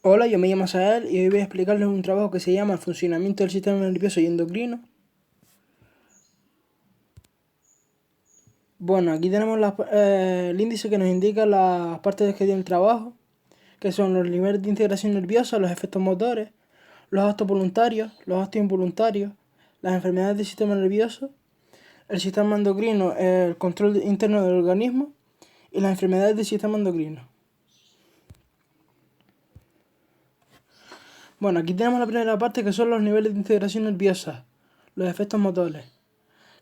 Hola, yo me llamo Sael y hoy voy a explicarles un trabajo que se llama el funcionamiento del sistema nervioso y endocrino. Bueno, aquí tenemos el índice que nos indica las partes que tiene el trabajo, que son los niveles de integración nerviosa, los efectos motores, los actos voluntarios, los actos involuntarios, las enfermedades del sistema nervioso, el sistema endocrino, el control interno del organismo y las enfermedades del sistema endocrino. Bueno, aquí tenemos la primera parte que son los niveles de integración nerviosa, los efectos motores,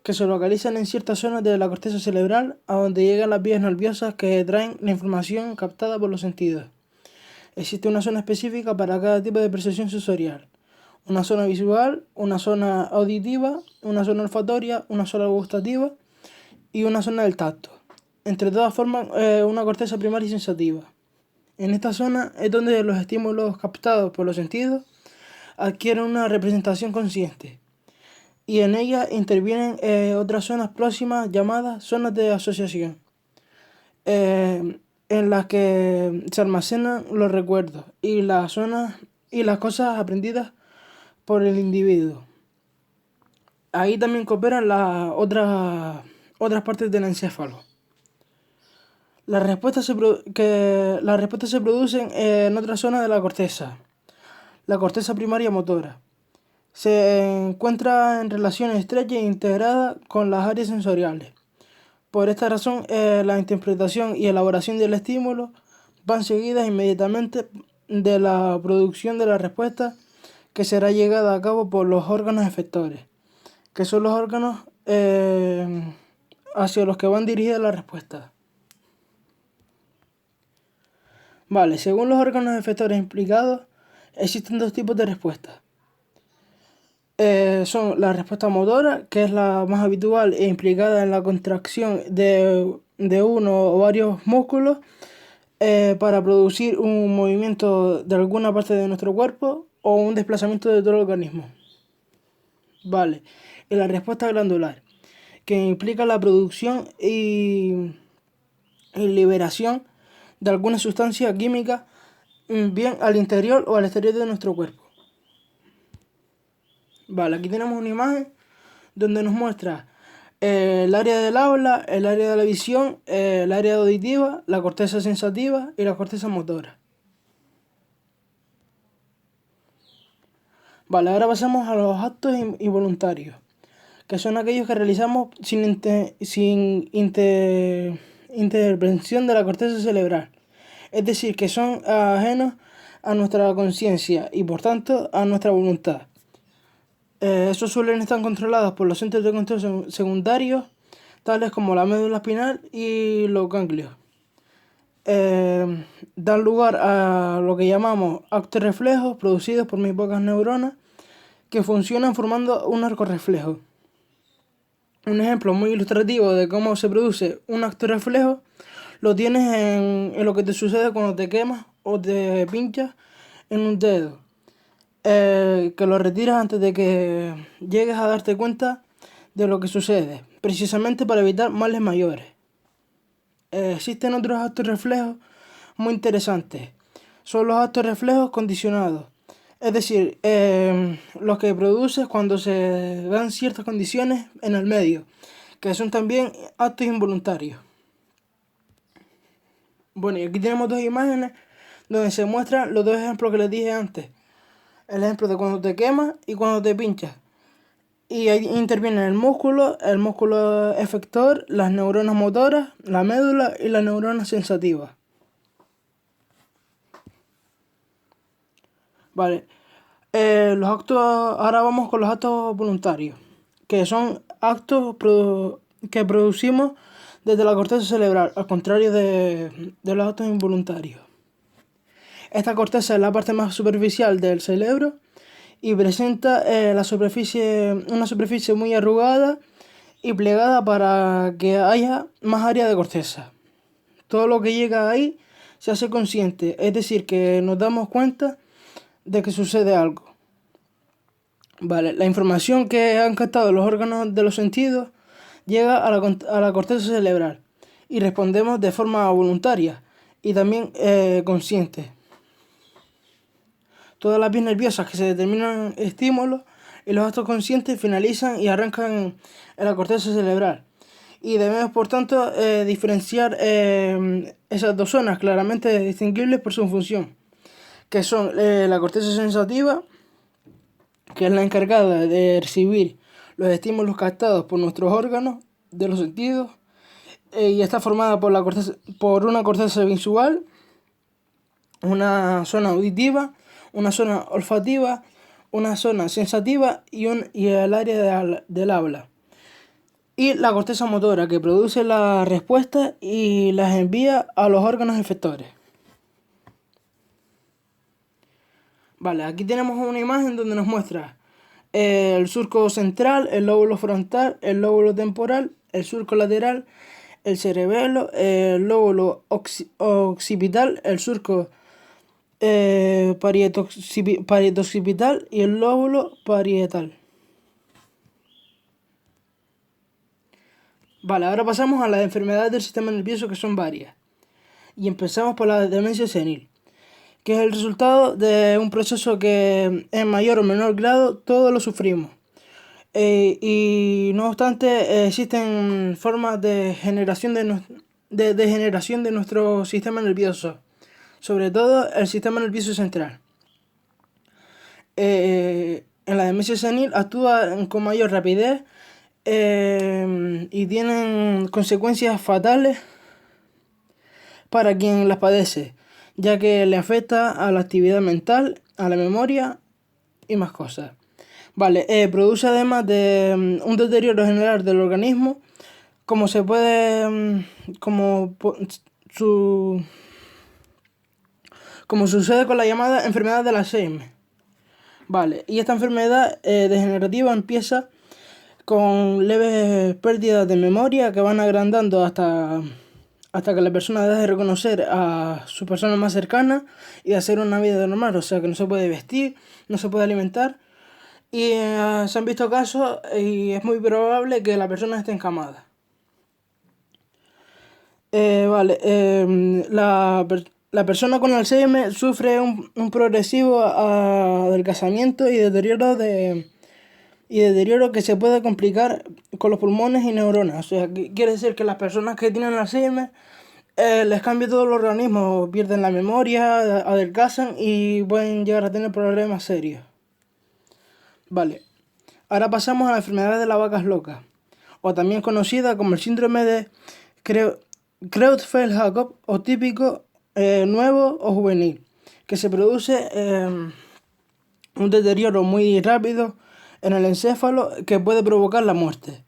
que se localizan en ciertas zonas de la corteza cerebral a donde llegan las vías nerviosas que traen la información captada por los sentidos. Existe una zona específica para cada tipo de percepción sensorial. Una zona visual, una zona auditiva, una zona olfatoria, una zona gustativa y una zona del tacto. Entre todas forman una corteza primaria y sensativa. En esta zona es donde los estímulos captados por los sentidos adquieren una representación consciente y en ella intervienen otras zonas próximas llamadas zonas de asociación, en las que se almacenan los recuerdos y las zonas y las cosas aprendidas por el individuo. Ahí también cooperan las otras partes del encéfalo. Las respuestas se producen en otras zonas de la corteza primaria motora. Se encuentra en relación estrecha e integrada con las áreas sensoriales. Por esta razón, la interpretación y elaboración del estímulo van seguidas inmediatamente de la producción de la respuesta que será llevada a cabo por los órganos efectores, que son los órganos hacia los que van dirigidas las respuestas. Vale, según los órganos efectores implicados, existen dos tipos de respuestas. Son la respuesta motora, que es la más habitual e implicada en la contracción de uno o varios músculos para producir un movimiento de alguna parte de nuestro cuerpo o un desplazamiento de todo el organismo. Vale. Y la respuesta glandular, que implica la producción y liberación de alguna sustancia química, bien al interior o al exterior de nuestro cuerpo. Vale, aquí tenemos una imagen donde nos muestra el área del habla, el área de la visión, el área auditiva, la corteza sensativa y la corteza motora. Vale, ahora pasamos a los actos involuntarios, que son aquellos que realizamos sin intervención de la corteza cerebral. Es decir, que son ajenos a nuestra conciencia y por tanto a nuestra voluntad. Estos suelen estar controlados por los centros de control secundarios, tales como la médula espinal y los ganglios. Dan lugar a lo que llamamos actos reflejos producidos por muy pocas neuronas que funcionan formando un arco reflejo. Un ejemplo muy ilustrativo de cómo se produce un acto reflejo lo tienes en lo que te sucede cuando te quemas o te pinchas en un dedo. Que lo retiras antes de que llegues a darte cuenta de lo que sucede, precisamente para evitar males mayores. Existen otros actos reflejos muy interesantes. Son los actos reflejos condicionados. Es decir, los que produces cuando se dan ciertas condiciones en el medio, que son también actos involuntarios. Bueno, y aquí tenemos dos imágenes donde se muestran los dos ejemplos que les dije antes. El ejemplo de cuando te quemas y cuando te pinchas. Y ahí intervienen el músculo efector, las neuronas motoras, la médula y las neuronas sensativas. Vale. Ahora vamos con los actos voluntarios, que son que producimos desde la corteza cerebral, al contrario de los actos involuntarios. Esta corteza es la parte más superficial del cerebro y presenta una superficie muy arrugada y plegada para que haya más área de corteza. Todo lo que llega ahí se hace consciente, es decir, que nos damos cuenta de que sucede algo. Vale, la información que han captado los órganos de los sentidos llega a la corteza cerebral y respondemos de forma voluntaria y también consciente. todas las vías nerviosas que se determinan estímulos y los actos conscientes finalizan y arrancan en la corteza cerebral. Y debemos, por tanto, diferenciar esas dos zonas claramente distinguibles por su función, que son la corteza sensativa, que es la encargada de recibir los estímulos captados por nuestros órganos de los sentidos, y está formada por una corteza visual, una zona auditiva, una zona olfativa, una zona sensativa y el área del habla. Y la corteza motora, que produce las respuestas y las envía a los órganos efectores. Vale, aquí tenemos una imagen donde nos muestra el surco central, el lóbulo frontal, el lóbulo temporal, el surco lateral, el cerebelo, el lóbulo occipital, el surco parietoccipital y el lóbulo parietal. Vale, ahora pasamos a las enfermedades del sistema nervioso, que son varias. Y empezamos por la demencia senil, que es el resultado de un proceso que en mayor o menor grado todos lo sufrimos. Y no obstante, existen formas de degeneración de nuestro sistema nervioso, sobre todo el sistema nervioso central. En la demencia senil actúa con mayor rapidez y tienen consecuencias fatales para quien las padece, ya que le afecta a la actividad mental, a la memoria y más cosas. Vale, produce además de un deterioro general del organismo, como sucede con la llamada enfermedad de Alzheimer. Vale, y esta enfermedad degenerativa empieza con leves pérdidas de memoria que van agrandando hasta que la persona deje de reconocer a su persona más cercana y de hacer una vida normal, o sea que no se puede vestir, no se puede alimentar, y se han visto casos y es muy probable que la persona esté encamada. La persona con Alzheimer sufre un progresivo adelgazamiento y deterioro que se puede complicar con los pulmones y neuronas. O sea, quiere decir que las personas que tienen Alzheimer les cambia todo el organismo, pierden la memoria, adelgazan y pueden llegar a tener problemas serios. Vale, ahora pasamos a la enfermedad de las vacas locas, o también conocida como el síndrome de Creutzfeldt-Jakob, o típico nuevo o juvenil, que se produce un deterioro muy rápido en el encéfalo que puede provocar la muerte.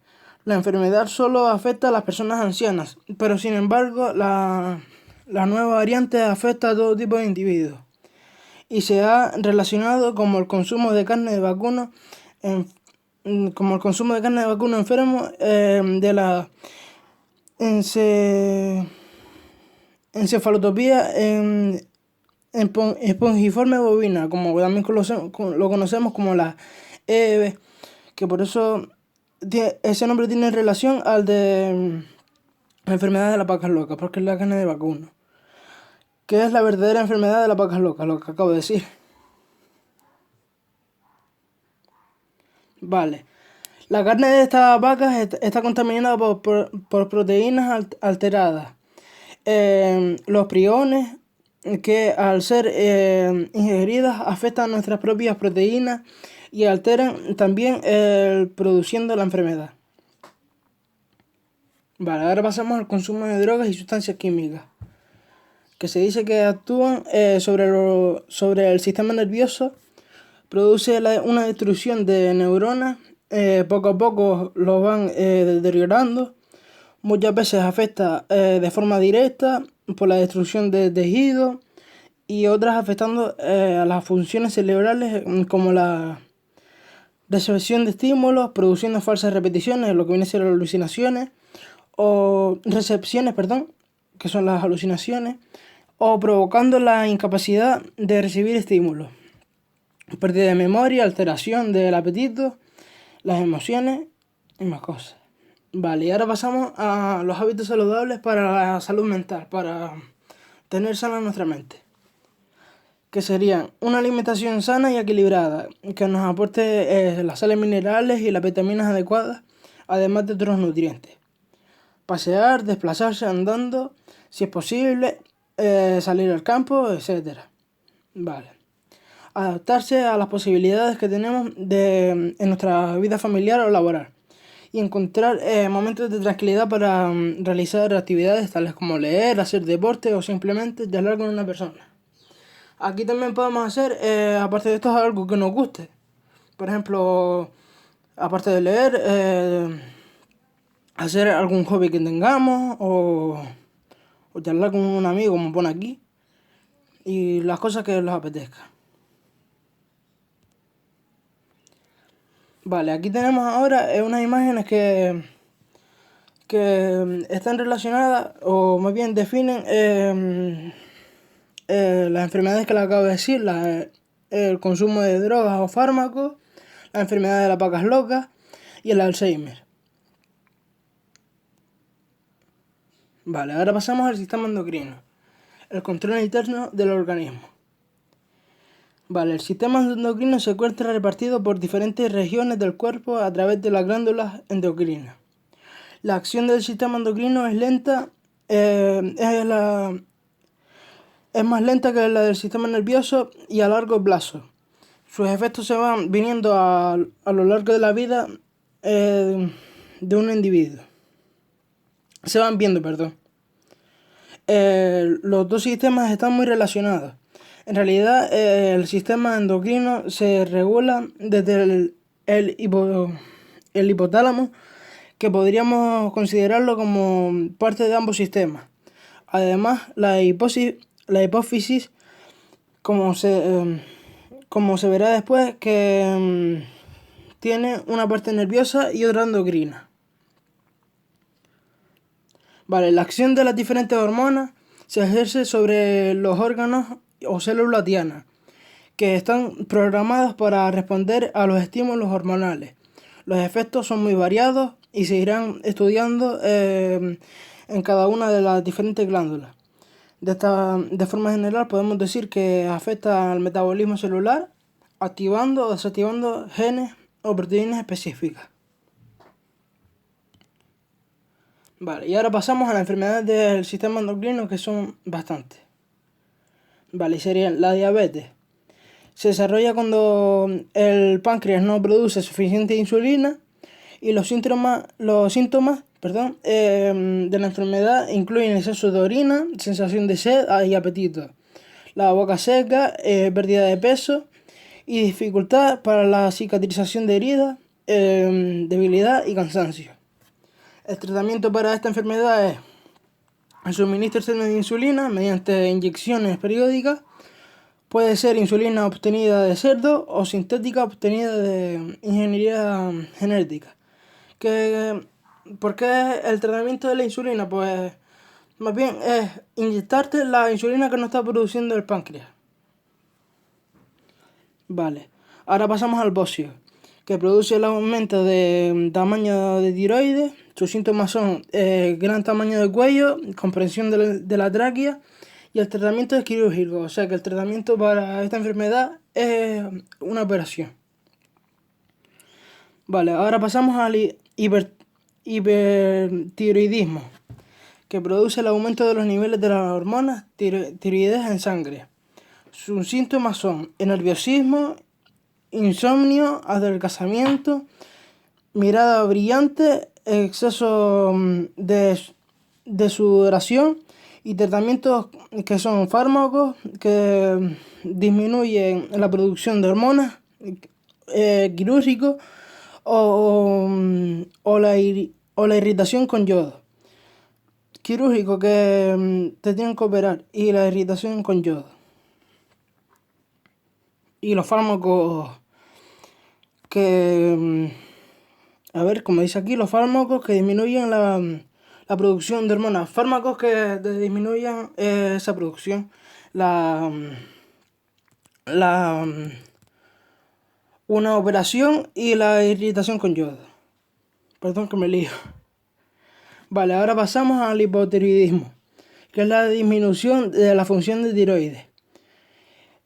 La enfermedad solo afecta a las personas ancianas, pero sin embargo la nueva variante afecta a todo tipo de individuos y se ha relacionado como el consumo de carne de vacuno enfermo de la encefalopatía espongiforme bovina, como también lo conocemos como la EEB, que por eso ese nombre tiene relación al de la enfermedad de las vacas locas, porque es la carne de vacuno, que es la verdadera enfermedad de las vacas locas, lo que acabo de decir. Vale, la carne de estas vacas está contaminada por proteínas alteradas. Los priones, que al ser ingeridas afectan nuestras propias proteínas y alteran también produciendo la enfermedad. Vale, ahora pasamos al consumo de drogas y sustancias químicas, que se dice que actúan sobre el sistema nervioso, produce una destrucción de neuronas, poco a poco los van deteriorando, muchas veces afecta de forma directa por la destrucción de tejidos y otras afectando a las funciones cerebrales, como la recepción de estímulos, produciendo falsas repeticiones, lo que viene a ser alucinaciones, o recepciones, perdón, que son las alucinaciones, o provocando la incapacidad de recibir estímulos, pérdida de memoria, alteración del apetito, las emociones y más cosas. Vale, y ahora pasamos a los hábitos saludables para la salud mental, para tener sana nuestra mente. que serían una alimentación sana y equilibrada, que nos aporte las sales minerales y las vitaminas adecuadas, además de otros nutrientes. Pasear, desplazarse andando, si es posible, salir al campo, etcétera. Vale. Adaptarse a las posibilidades que tenemos en nuestra vida familiar o laboral. Y encontrar momentos de tranquilidad para realizar actividades tales como leer, hacer deporte o simplemente charlar con una persona. Aquí también podemos hacer, aparte de esto, algo que nos guste. Por ejemplo, aparte de leer, hacer algún hobby que tengamos o charlar con un amigo, como pone aquí, y las cosas que les apetezca. Vale, aquí tenemos ahora unas imágenes que están relacionadas, o más bien definen las enfermedades que les acabo de decir, el consumo de drogas o fármacos, la enfermedad de las vacas locas y el Alzheimer. Vale, ahora pasamos al sistema endocrino, el control interno del organismo. Vale, el sistema endocrino se encuentra repartido por diferentes regiones del cuerpo a través de las glándulas endocrinas. La acción del sistema endocrino es lenta, es más lenta que la del sistema nervioso y a largo plazo. Sus efectos se van viniendo a lo largo de la vida de un individuo. Se van viendo, perdón. Los dos sistemas están muy relacionados. En realidad, el sistema endocrino se regula desde el hipotálamo, que podríamos considerarlo como parte de ambos sistemas. Además, la hipófisis, como se verá después, que tiene una parte nerviosa y otra endocrina. Vale, la acción de las diferentes hormonas se ejerce sobre los órganos o células dianas, que están programadas para responder a los estímulos hormonales. Los efectos son muy variados y se irán estudiando en cada una de las diferentes glándulas. De forma general podemos decir que afecta al metabolismo celular, activando o desactivando genes o proteínas específicas. Vale, y ahora pasamos a las enfermedades del sistema endocrino, que son bastantes. Vale, serían la diabetes. Se desarrolla cuando el páncreas no produce suficiente insulina y los síntomas de la enfermedad incluyen exceso de orina, sensación de sed y apetito, la boca seca, pérdida de peso y dificultad para la cicatrización de heridas, debilidad y cansancio. El tratamiento para esta enfermedad es el suministro externo de insulina mediante inyecciones periódicas. Puede ser insulina obtenida de cerdo o sintética obtenida de ingeniería genética. ¿Por qué el tratamiento de la insulina? Pues más bien es inyectarte la insulina que no está produciendo el páncreas. Vale, ahora pasamos al bocio, que produce el aumento de tamaño de tiroides. Sus síntomas son gran tamaño de cuello, comprensión de la tráquea, y el tratamiento es quirúrgico, o sea que el tratamiento para esta enfermedad es una operación. Vale, ahora pasamos al hipertiroidismo, que produce el aumento de los niveles de las hormonas tiroides en sangre. Sus síntomas son nerviosismo, insomnio, adelgazamiento, mirada brillante, exceso de sudoración y tratamientos que son fármacos que disminuyen la producción de hormonas, quirúrgicos o la irritación con yodo. Quirúrgico, que te tienen que operar, y la irritación con yodo. Y los fármacos que, como dice aquí, los fármacos que disminuyen la producción de hormonas. Fármacos que disminuyan esa producción. Una operación y la irritación con yodo. Perdón que me lío. Vale, ahora pasamos al hipotiroidismo, que es la disminución de la función de tiroides.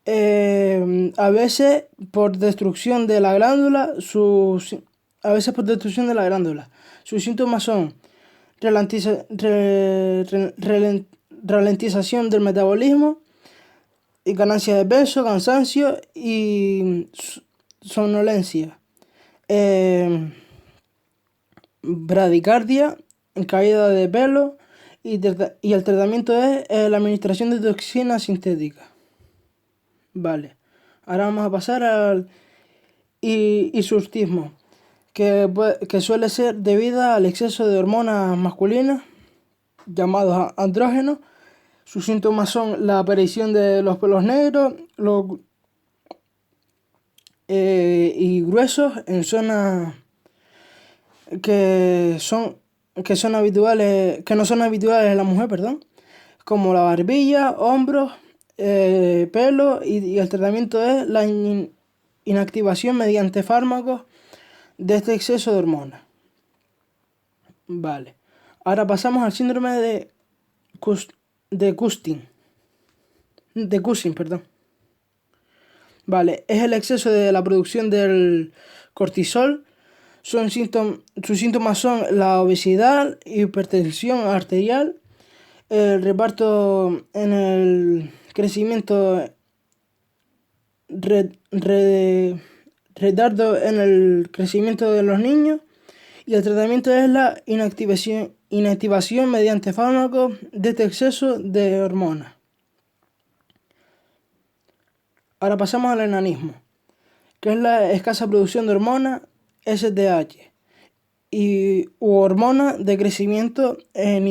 A veces por destrucción de la glándula, sus síntomas son ralentización del metabolismo y ganancia de peso, cansancio y somnolencia. Bradicardia, caída de pelo y el tratamiento es la administración de toxinas sintéticas. Vale, ahora vamos a pasar al hirsutismo, que suele ser debido al exceso de hormonas masculinas, llamados andrógenos. Sus síntomas son la aparición de los pelos negros y gruesos en zonas que son habituales, que no son habituales en la mujer, perdón, como la barbilla, hombros, pelo, y el tratamiento es la inactivación mediante fármacos de este exceso de hormonas. Vale. Ahora pasamos al síndrome de Cushing, perdón. Vale, es el exceso de la producción del cortisol. Sus síntomas son la obesidad, hipertensión arterial, el reparto en el crecimiento, retardo en el crecimiento de los niños, y el tratamiento es la inactivación mediante fármacos de este exceso de hormonas. Ahora pasamos al enanismo, que es la escasa producción de hormonas SDH u hormona de crecimiento en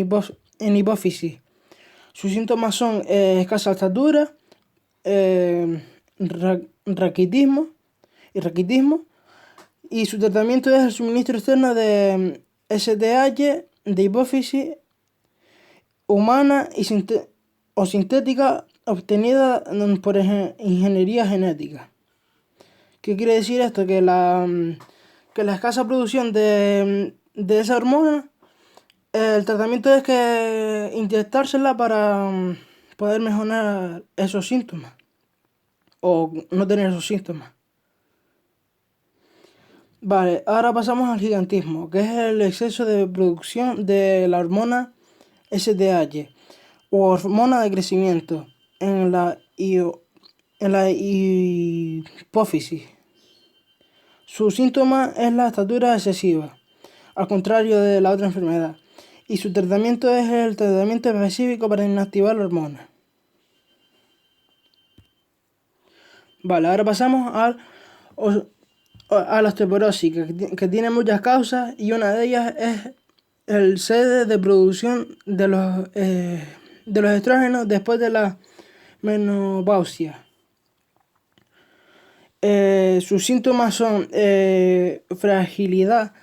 hipófisis. Sus síntomas son escasa estatura, raquitismo, y su tratamiento es el suministro externo de SDH de hipófisis humana o sintética obtenida por ingeniería genética. ¿Qué quiere decir esto? Que la escasa producción de esa hormona, el tratamiento es que inyectársela para poder mejorar esos síntomas o no tener esos síntomas. Vale, ahora pasamos al gigantismo, que es el exceso de producción de la hormona SDH o hormona de crecimiento en la hipófisis. Su síntoma es la estatura excesiva, al contrario de la otra enfermedad, y su tratamiento es el tratamiento específico para inactivar la hormona. Vale, ahora pasamos a la osteoporosis, que tiene muchas causas, y una de ellas es el sede de producción de los estrógenos después de la menopausia. Sus síntomas son fragilidad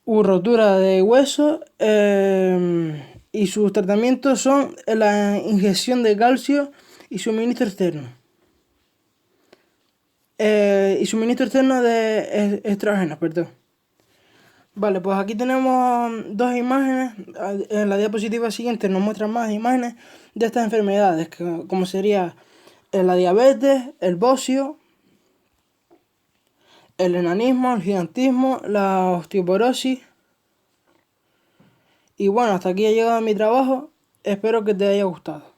u rotura de huesos, y sus tratamientos son la inyección de calcio y suministro externo. De estrógenos, perdón. Vale, pues aquí tenemos dos imágenes. En la diapositiva siguiente nos muestran más imágenes de estas enfermedades, como sería la diabetes, el bocio, el enanismo, el gigantismo, la osteoporosis. Y bueno, hasta aquí ha llegado mi trabajo. Espero que te haya gustado.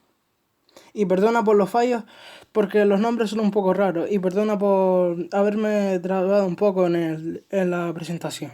Y perdona por los fallos, porque los nombres son un poco raros. Y perdona por haberme trabado un poco en la presentación.